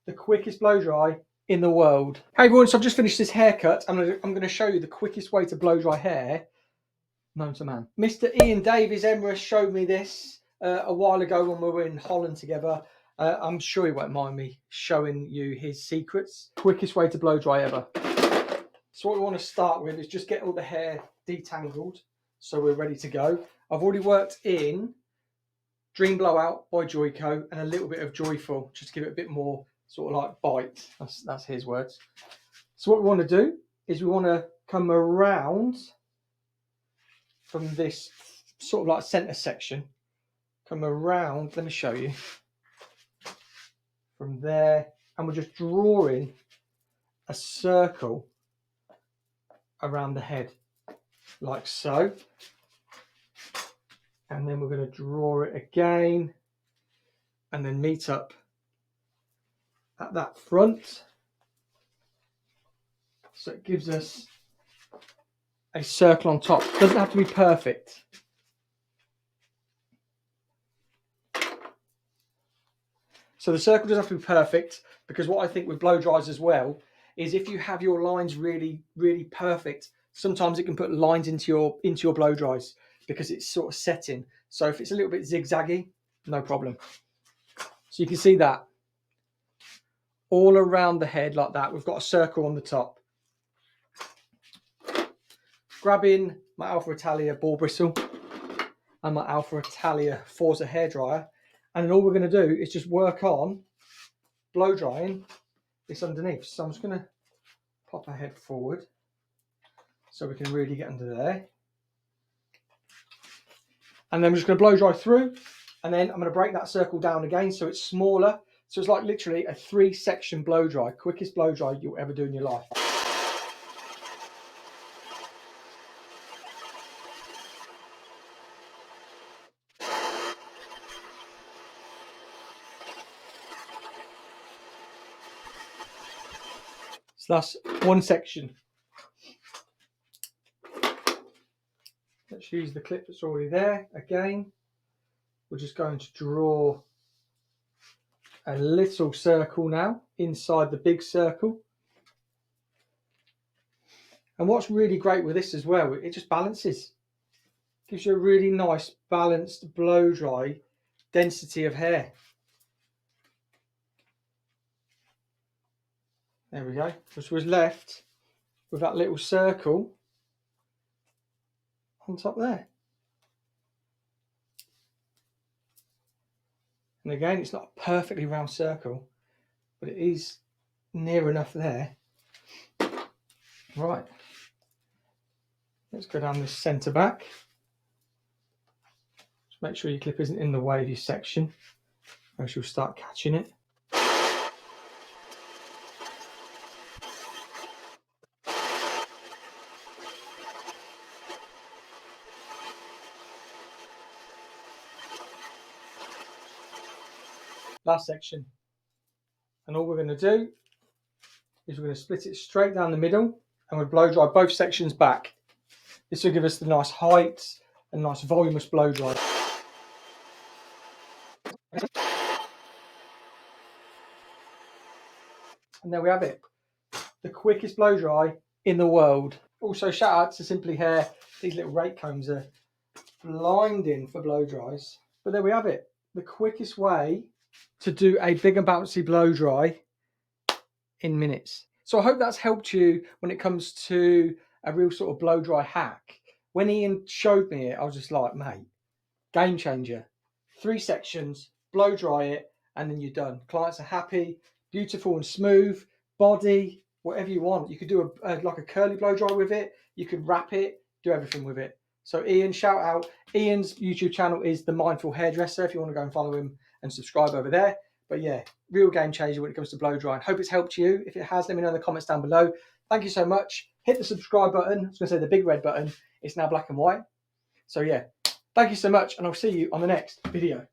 the quickest blow dry in the world. Hey everyone, so I've just finished this haircut. I'm going to show you the quickest way to blow dry hair known to man. Mr. Ian Davies Emrys showed me this a while ago when we were in Holland together. I'm sure he won't mind me showing you his secrets. Quickest way to blow dry ever. So what we want to start with is just get all the hair detangled so we're ready to go. I've already worked in Dream Blowout by Joico and a little bit of Joyful, just to give it a bit more sort of like bite. That's his words. So what we want to do is we want to come around from this sort of like center section, come around, let me show you, from there, and we're just drawing a circle around the head like so, and then we're going to draw it again and then meet up at that front, so it gives us a circle on top. It doesn't have to be perfect. So the circle doesn't have to be perfect, because what I think with blow dries as well is if you have your lines really perfect, sometimes it can put lines into your blow dries because it's sort of setting. So if it's a little bit zigzaggy, no problem. So you can see that all around the head like that. We've got a circle on the top. Grabbing my Alpha Italia ball bristle and my Alpha Italia Forza hairdryer, and then all we're going to do is just work on blow drying this underneath. So I'm just going to pop our head forward so we can really get under there, and then we're just going to blow dry through, and then I'm going to break that circle down again so it's smaller. So it's like literally a 3-section blow dry, quickest blow dry you'll ever do in your life. So that's one section. Let's use the clip that's already there. Again, we're just going to draw a little circle now inside the big circle. And what's really great with this as well, it just balances. Gives you a really nice balanced blow dry density of hair. There we go. Which was left with that little circle on top there. And again, it's not a perfectly round circle, but it is near enough there. Right. Let's go down this centre back. Just make sure your clip isn't in the way of your section, or else you'll start catching it. Last section, and all we're going to do is we're going to split it straight down the middle and we'll blow dry both sections back. This will give us the nice height and nice voluminous blow dry. And there we have it, the quickest blow dry in the world. Also shout out to Simply Hair, these little rake combs are blinding for blow dries. But there we have it, the quickest way to do a big and bouncy blow dry in minutes. So I hope that's helped you when it comes to a real sort of blow dry hack. When Ian showed me it, I was just like, mate, game changer. 3 sections, blow dry it, and then you're done. Clients are happy, beautiful and smooth, body, whatever you want. You could do like a curly blow dry with it. You could wrap it, do everything with it. So Ian, shout out. Ian's YouTube channel is The Mindful Hairdresser if you want to go and follow him and subscribe over there. But yeah, real game changer when it comes to blow drying. Hope it's helped you. If it has, let me know in the comments down below. Thank you so much. Hit the subscribe button. I was going to say the big red button. It's now black and white. So yeah, thank you so much, and I'll see you on the next video.